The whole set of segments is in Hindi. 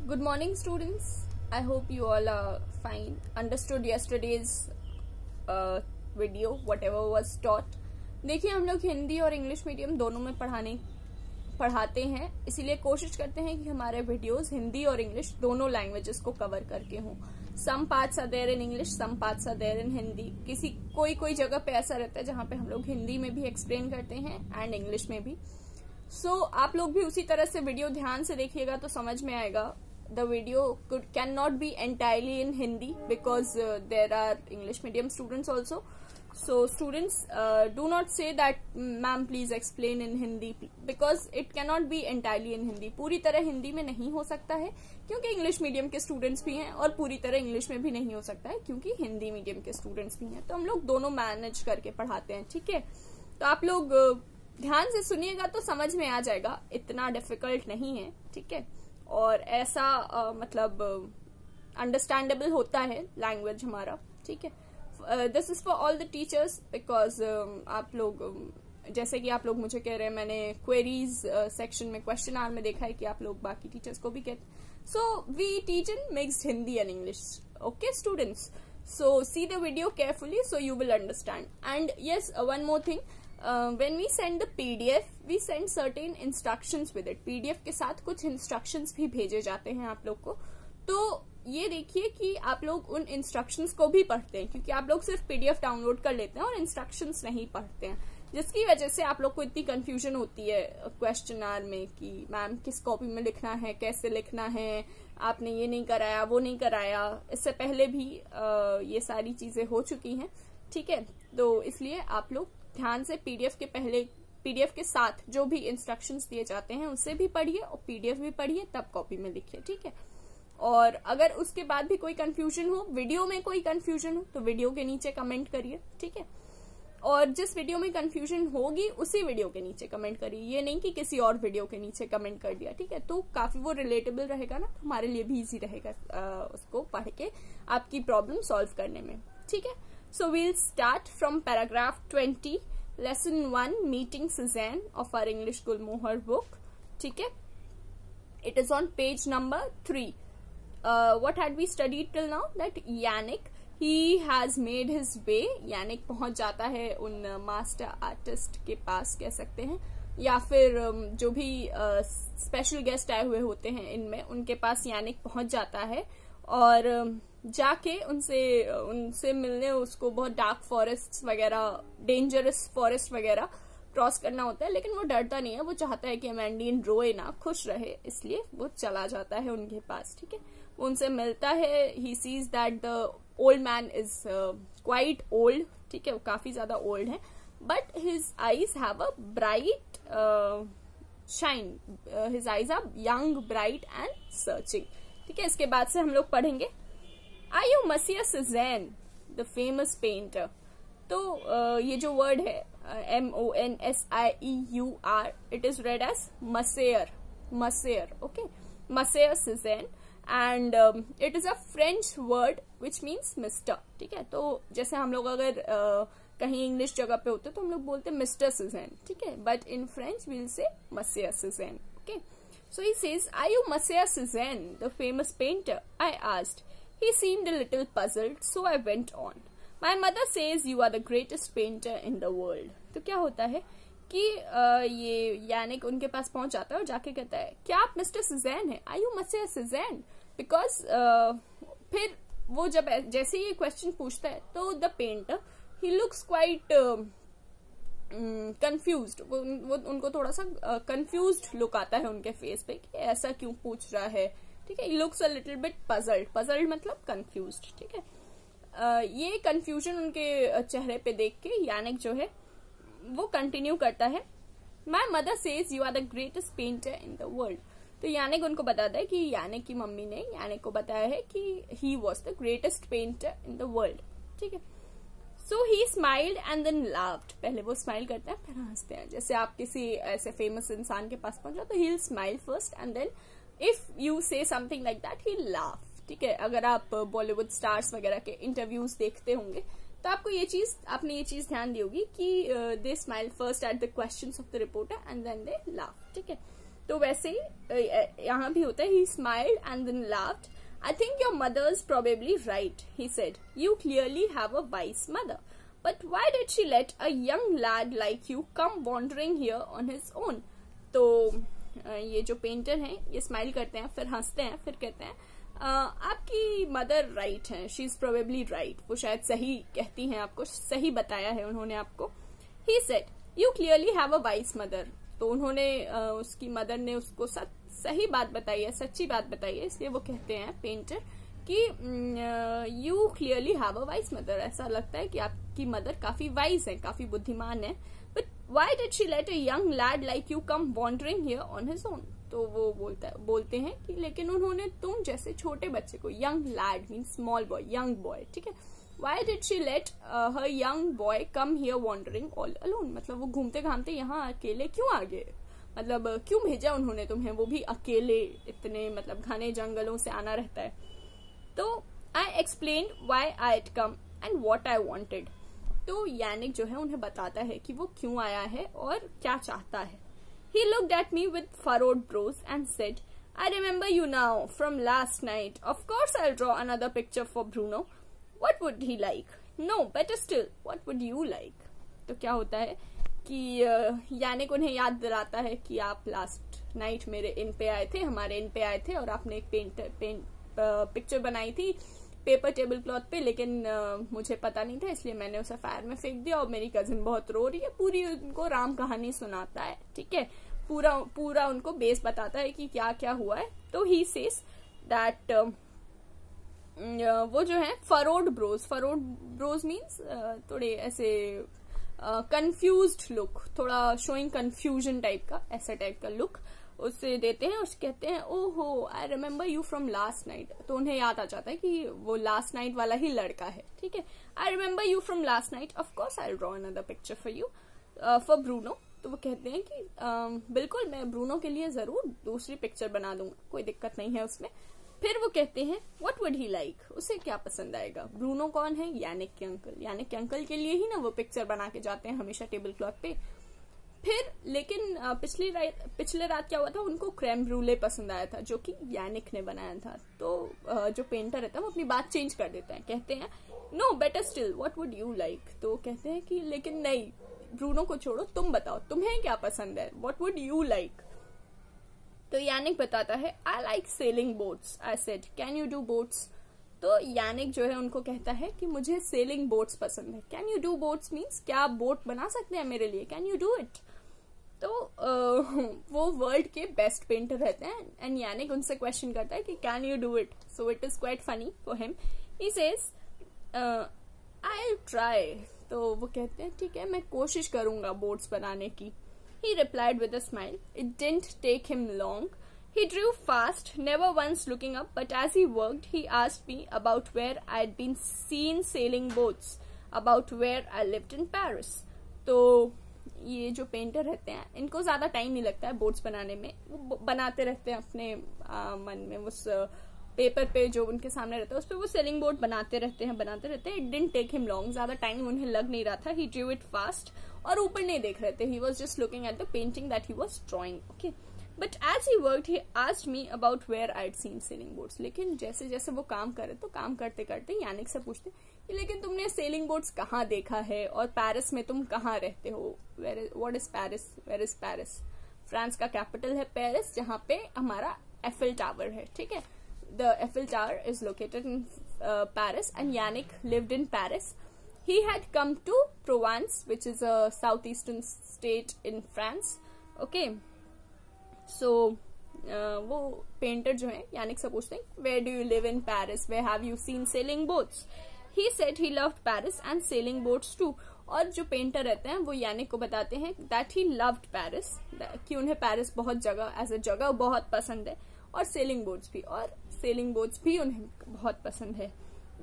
Good morning, students. I hope you all are fine. Understood yesterday's video, whatever was taught. देखिए, हम लोग हिंदी और इंग्लिश मीडियम दोनों में पढ़ाते हैं, इसीलिए कोशिश करते हैं कि हमारे वीडियोस हिंदी और इंग्लिश दोनों लैंग्वेजेस को कवर करके हों. Some parts are there in English, some parts are there in Hindi. कोई जगह पे ऐसा रहता है जहाँ पे हम लोग हिंदी में भी एक्सप्लेन करते हैं एंड इंग्लिश में भी. सो आप लोग भी उसी तरह से वीडियो ध्यान से देखिएगा तो समझ में आएगा. The video cannot be entirely in Hindi because there are English medium students also. So students do not say that ma'am please explain in Hindi because it cannot be entirely in Hindi. पूरी तरह हिंदी में नहीं हो सकता है क्योंकि इंग्लिश मीडियम के स्टूडेंट्स भी हैं और पूरी तरह इंग्लिश में भी नहीं हो सकता है क्योंकि हिंदी मीडियम के स्टूडेंट्स भी हैं. तो हम लोग दोनों मैनेज करके पढ़ाते हैं. ठीक है, तो आप लोग ध्यान से सुनिएगा तो समझ में आ जाएगा. इतना डिफिकल्ट नहीं है. ठीक है, और ऐसा मतलब अंडरस्टैंडेबल होता है लैंग्वेज हमारा. ठीक है, this is for all the teachers because आप लोग जैसे कि आप लोग मुझे कह रहे हैं, मैंने क्वेरीज सेक्शन में क्वेश्चन आवर में देखा है कि आप लोग बाकी टीचर्स को भी कहते हैं. So we teach in mixed Hindi and English. Okay students, so see the video carefully so you will understand. And yes, one more thing, when we send the PDF, we send certain instructions with it. PDF के साथ कुछ instructions भी भेजे जाते हैं आप लोग को. तो ये देखिए कि आप लोग उन instructions को भी पढ़ते हैं क्योंकि आप लोग सिर्फ PDF डाउनलोड कर लेते हैं और instructions नहीं पढ़ते हैं, जिसकी वजह से आप लोग को इतनी कंफ्यूजन होती है क्वेश्चन आवर में कि मैम किस कॉपी में लिखना है, कैसे लिखना है, आपने ये नहीं कराया, वो नहीं कराया. इससे पहले भी ये सारी चीजें हो चुकी हैं. ठीक है, तो इसलिए आप लोग ध्यान से पीडीएफ के साथ जो भी इंस्ट्रक्शंस दिए जाते हैं उससे भी पढ़िए और पीडीएफ भी पढ़िए, तब कॉपी में लिखिए. ठीक है, और अगर उसके बाद भी कोई कंफ्यूजन हो, वीडियो में कोई कंफ्यूजन हो, तो वीडियो के नीचे कमेंट करिए. ठीक है, और जिस वीडियो में कंफ्यूजन होगी उसी वीडियो के नीचे कमेंट करिए. ये नहीं कि किसी और वीडियो के नीचे कमेंट कर दिया. ठीक है, तो काफी वो रिलेटेबल रहेगा ना, हमारे लिए भी इजी रहेगा उसको पढ़ के आपकी प्रॉब्लम सॉल्व करने में. ठीक है, so we'll start from paragraph 20, lesson 1, meeting Suzanne of our English Gulmohar book. ठीक है, it is on page number 3. What had we studied till now? That Yannick, he has made his way. Yannick पहुंच जाता है उन मास्टर आर्टिस्ट के पास, कह सकते हैं, या फिर जो भी स्पेशल गेस्ट आए हुए होते हैं इनमें, उनके पास यानिक पहुंच जाता है और जाके उनसे मिलने उसको बहुत डार्क फॉरेस्ट वगैरह, डेंजरस फॉरेस्ट वगैरह क्रॉस करना होता है. लेकिन वो डरता नहीं है, वो चाहता है कि अमेंडीन रोए ना, खुश रहे, इसलिए वो चला जाता है उनके पास. ठीक है, वो उनसे मिलता है. He sees that the old man is quite old. ठीक है, वो काफी ज्यादा ओल्ड है, but his eyes have a bright shine. His eyes are young, bright and searching. ठीक है, इसके बाद से हम लोग पढ़ेंगे Are you Monsieur Cézanne, the famous painter? तो ये जो वर्ड है MONSIEUR, it is read as Monsieur. Okay, Monsieur Cézanne, and it is a French word which means Mr. ठीक है, तो जैसे हम लोग अगर कहीं इंग्लिश जगह पे होते तो हम लोग बोलते मिस्टर Cézanne. ठीक है, but in French we'll say Monsieur Cézanne. Okay, so he says, Are you Monsieur Cézanne, the famous painter? I asked. He seemed a little puzzled, so I went on. My mother says you are the greatest painter in the world. तो क्या होता है कि ये यानिक उनके पास पहुंच जाता है और जाके कहता है, क्या आप मिस्टर Cézanne हैं? Are you Monsieur Cézanne? Because फिर वो जब जैसे ये क्वेश्चन पूछता है तो the painter he looks quite confused. वो उनको थोड़ा सा confused लुक आता है उनके फेस पे कि ऐसा क्यों पूछ रहा है. ठीक है, he looks a little bit puzzled मतलब confused. ठीक है, ये confusion उनके चेहरे पे देख के यानिक जो है वो कंटिन्यू करता है. My mother says you are the greatest painter in the world. तो यानिक उनको बताता है कि यानिक की मम्मी ने यानिक को बताया है कि he was the greatest painter in the world. ठीक है, so he smiled and then laughed. पहले वो स्माइल करते हैं फिर हंसते हैं. जैसे आप किसी ऐसे फेमस इंसान के पास पहुंच जाओ तो he'll smile first and then if you say something like that he'll laugh. ठीक है, अगर आप बॉलीवुड स्टार्स वगैरह के इंटरव्यूज देखते होंगे तो आपने ये चीज ध्यान दी होगी कि they smile first at the questions of the reporter and then they laugh. ठीक है, तो वैसे यहाँ भी होता है he smiled and then laughed. I think your mother's probably right, he said. You clearly have a wise mother. But why did she let a young lad like you come wandering here on his own? तो ये जो पेंटर हैं ये स्माइल करते हैं, फिर हंसते हैं, फिर कहते हैं आपकी मदर राइट है, शी इज प्रोबेबली राइट, वो शायद सही कहती हैं, आपको सही बताया है उन्होंने आपको. He said you clearly have a wise mother. तो उन्होंने उसकी मदर ने उसको सही बात बताई है, सच्ची बात बताई है, इसलिए वो कहते हैं पेंटर कि you clearly have a wise mother. ऐसा लगता है कि आपकी मदर काफी वाइज है, काफी बुद्धिमान है. But why did she let a young lad like you come wandering here on his own. तो वो बोलते हैं कि लेकिन उन्होंने तुम जैसे छोटे बच्चे को, young lead mean small boy, young boy, ठीक है. Why did she let her young boy come here wandering all alone? मतलब वो घूमते घामते यहाँ अकेले क्यों आ गए, मतलब क्यों भेजा उन्होंने तुम्हें, वो भी अकेले, इतने मतलब घने जंगलों से आना रहता है. तो I explained why I had come and what I wanted. तो यानिक जो है उन्हें बताता है कि वो क्यों आया है और क्या चाहता है. He looked at me with furrowed brows and said, I remember you now from last night. Of course I'll draw another picture for Bruno. What would he like? No, better still, what would you like? तो क्या होता है कि यानिक उन्हें याद दिलाता है कि आप लास्ट नाइट मेरे इन पे आए थे, हमारे इन पे आए थे, और आपने एक पिक्चर बनाई थी पेपर टेबल क्लॉथ पे, लेकिन मुझे पता नहीं था, इसलिए मैंने उसे फायर में फेंक दिया और मेरी कजिन बहुत रो रही है. पूरी उनको राम कहानी सुनाता है, ठीक है, पूरा उनको बेस बताता है कि क्या क्या हुआ है. तो ही सेज दैट वो जो है फरोड ब्रोज मीन्स थोड़े ऐसे कंफ्यूज्ड लुक, थोड़ा शोइंग कंफ्यूजन टाइप का, ऐसा टाइप का लुक उससे देते हैं. उससे कहते हैं ओहो I remember you from last night. तो उन्हें याद आ जाता है कि वो लास्ट नाइट वाला ही लड़का है, ठीक है. I remember you from last night, of course I will draw another picture for you for Bruno. तो वो कहते हैं कि बिल्कुल मैं ब्रूनो के लिए जरूर दूसरी पिक्चर बना दूंगा, कोई दिक्कत नहीं है उसमें. फिर वो कहते हैं व्हाट वुड ही लाइक, उसे क्या पसंद आएगा. ब्रूनो कौन है, यानिक के अंकल. यानिक के अंकल के लिए ही ना वो पिक्चर बना के जाते हैं हमेशा टेबल क्लॉथ पे. फिर लेकिन पिछले रात क्या हुआ था, उनको क्रेम ब्रूले पसंद आया था जो कि यानिक ने बनाया था. तो जो पेंटर रहता है वो अपनी बात चेंज कर देता है, कहते हैं no better still what would you like. तो कहते हैं कि लेकिन नहीं, ब्रूनो को छोड़ो, तुम बताओ तुम्हें क्या पसंद है, व्हाट वुड यू लाइक. तो यानिक बताता है I like selling boats. I said can you do boats. तो यानिक जो है उनको कहता है कि मुझे सेलिंग बोट्स पसंद है. Can you do boats means क्या आप बोट बना सकते हैं मेरे लिए, कैन यू डू इट. तो वो वर्ल्ड के बेस्ट पेंटर रहते हैं एंड यानिक उनसे क्वेश्चन करता है कि can you do it. So it is quite funny for him. He says I will try. तो वो कहते हैं ठीक है मैं कोशिश करूंगा बोट्स बनाने की. He replied with a smile. It didn't take him long. He drew fast, never once looking up, but as he worked, he asked me about where I'd been seen sailing boats, about where I lived in Paris. तो ये जो पेंटर रहते हैं इनको ज्यादा टाइम नहीं लगता है बोट्स बनाने में, वो बनाते रहते हैं अपने मन में, उस पेपर पे जो उनके सामने रहता है उस पर वो सेलिंग बोट बनाते रहते हैं. It didn't take him long, ज्यादा टाइम उन्हें लग नहीं रहा था. ही ड्रू इट फास्ट, और ऊपर नहीं देख रहे थे. He was just looking at the painting that he was drawing. Okay, but as he worked he asked me about where I had seen sailing boats. लेकिन जैसे जैसे वो काम करे तो काम करते करते यानिक से पूछते लेकिन तुमने सेलिंग बोट्स कहाँ देखा है, और पेरिस में तुम कहाँ रहते हो. What is Paris, where is Paris. France का कैपिटल है पेरिस, जहाँ पे हमारा एफिल टावर है, ठीक है. The Eiffel Tower is located in Paris, and Yannick lived in Paris. He had come to Provence, which is a southeastern state in France. Okay, so वो पेंटर जो है यानिक से पूछते हैं where do you live in Paris, where have you seen sailing boats. He said he loved Paris and sailing boats too. और जो पेंटर रहते हैं वो यानिक को बताते हैं that he loved Paris, कि उन्हें पेरिस बहुत जगह एज अ जगह बहुत पसंद है, और सेलिंग बोट्स भी उन्हें बहुत पसंद है.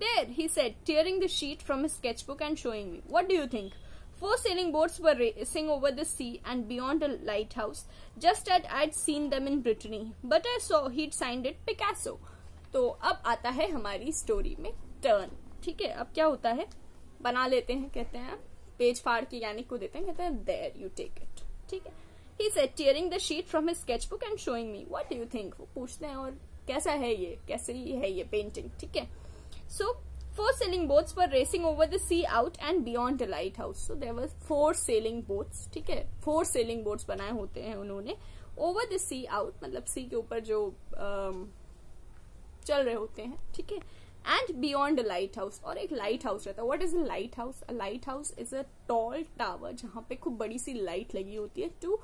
There, he said, tearing the sheet from his sketchbook and showing me. What do you think? 4 sailing boats were racing over the sea and beyond a lighthouse, just as I'd seen them in Brittany. But I saw he'd signed it Picasso. तो अब आता है हमारी स्टोरी में टर्न, ठीक है. अब क्या होता है, बना लेते हैं, कहते हैं पेज फाड़ के यानिक को देते हैं, कहते हैं there you take it, ठीक है. He said, tearing the sheet from his sketchbook and showing me. What do you think? वो पूछते हैं और कैसा है ये, कैसे है ये पेंटिंग, ठीक है. So 4 sailing boats were racing over the sea out and beyond the lighthouse. So there were 4 sailing boats, ठीक है. 4 sailing boats बनाए होते हैं उन्होंने. Over the sea out मतलब sea के ऊपर जो चल रहे होते हैं, ठीक है. एंड बियॉन्ड लाइट हाउस, और एक लाइट हाउस रहता है. What is a lighthouse? A lighthouse is a tall tower जहां पे खूब बड़ी सी लाइट लगी होती है to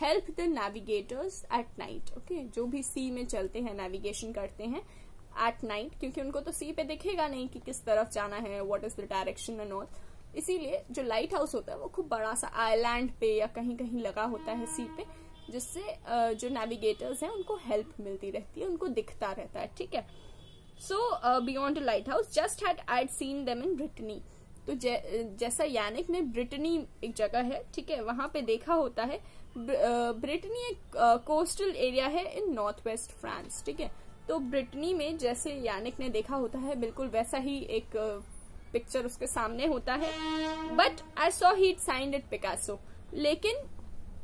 help the navigators at night. Okay, जो भी सी में चलते हैं, नेविगेशन करते हैं एट नाइट, क्योंकि उनको तो सी पे दिखेगा नहीं कि किस तरफ जाना है, what is the direction and all. इसीलिए जो लाइट हाउस होता है वो खूब बड़ा सा आइलैंड पे या कहीं कहीं लगा होता है सी पे, जिससे जो नेविगेटर्स हैं उनको हेल्प मिलती रहती है, उनको दिखता रहता है, ठीक है. So beyond the lighthouse, just had I'd seen them in Brittany. तो जैसा यानिक ने ब्रिटनी एक जगह है, ठीक है, वहां पे देखा होता है. ब्रिटनी एक कोस्टल एरिया है इन नॉर्थ वेस्ट फ्रांस, ठीक है. तो ब्रिटनी में जैसे यानिक ने देखा होता है बिल्कुल वैसा ही एक पिक्चर उसके सामने होता है. But I saw he signed it Picasso. लेकिन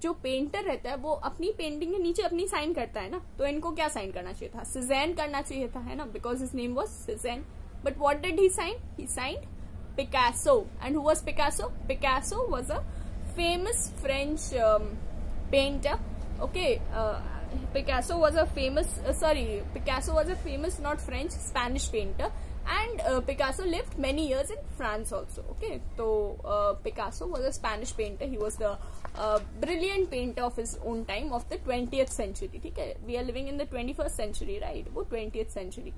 जो पेंटर रहता है वो अपनी पेंटिंग के नीचे अपनी साइन करता है ना, तो इनको क्या साइन करना चाहिए था? सिजेन करना चाहिए था, है ना, because his name was Cezanne. But what did he sign? He signed Picasso. And who was Picasso? Picasso was a famous French painter. Okay, Picasso was a famous not French, Spanish painter. And Picasso lived many years in France also. Okay, so Picasso was a Spanish painter. He was the brilliant painter of his own time, of the 20th century. ठीक है, we are living in the 21st century, right? वो 20th century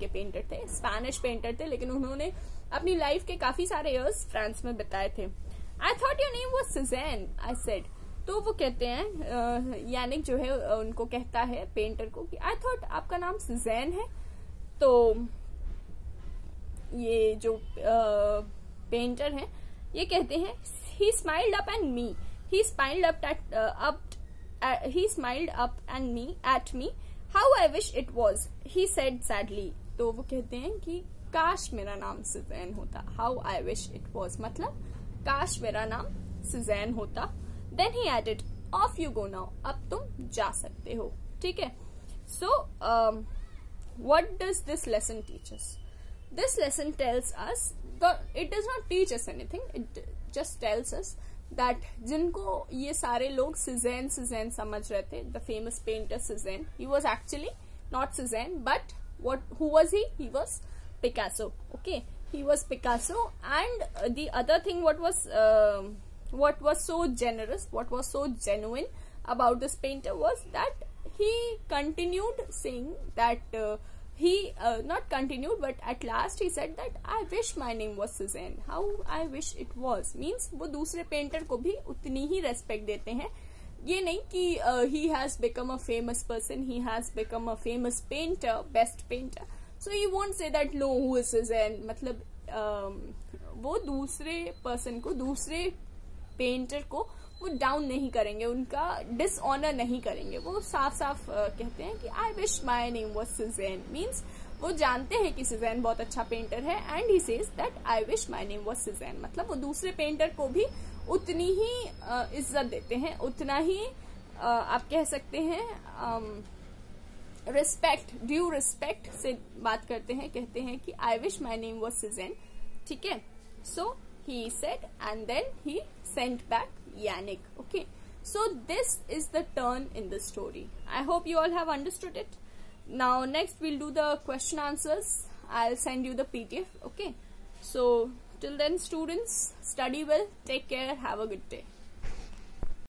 के पेंटर थे, स्पेनिश पेंटर थे, लेकिन उन्होंने अपनी लाइफ के काफी सारे इयर्स फ्रांस में बिताए थे. I thought your name was Cézanne, I said. तो वो कहते हैं, यानिक जो है उनको कहता है पेंटर को कि I thought आपका नाम सिजेन है. तो ये जो पेंटर हैं ये कहते हैं, he smiled up and me, he smiled up and me at me, how I wish it was, he said sadly. तो वो कहते हैं कि काश मेरा नाम सिजेन होता. how I wish it was मतलब काश मेरा नाम सिजेन होता. then he added, off you go now, अब तुम जा सकते हो, ठीक है. so what does this lesson teach us? This lesson tells us that it does not teach us anything. It just tells us that जिनको ये सारे लोग सिजेन समझ रहे थे, the famous painter Cézanne, he was actually not Cézanne, but who was he? He was Picasso. Okay, he was Picasso. And the other thing, what was so generous, what was so genuine about this painter was that he continued saying that not continued, but at last he said that I wish my name was Cézanne. How I wish it was means वो दूसरे पेंटर को भी उतनी ही रेस्पेक्ट देते हैं. ये नहीं कि he has become a famous person, he has become a famous painter, best painter, so he won't say that no, who is Cézanne. मतलब वो दूसरे पर्सन को, दूसरे पेंटर को वो डाउन नहीं करेंगे, उनका डिसऑनर नहीं करेंगे. वो साफ साफ कहते हैं कि I wish my name was सिजेन. मीन्स वो जानते हैं कि सिजेन बहुत अच्छा पेंटर है, and he says that I wish my name was सिजेन. मतलब वो दूसरे पेंटर को भी उतनी ही इज्जत देते हैं, उतना ही आप कह सकते हैं रिस्पेक्ट, ड्यू रिस्पेक्ट से बात करते हैं. कहते हैं कि I wish my name was सिजेन, ठीक है. सो he said, and then he sent back Yannick. Okay, so this is the turn in the story. I hope you all have understood it. Now next we'll do the question answers. I'll send you the PDF. Okay, so till then students, study well, take care, have a good day.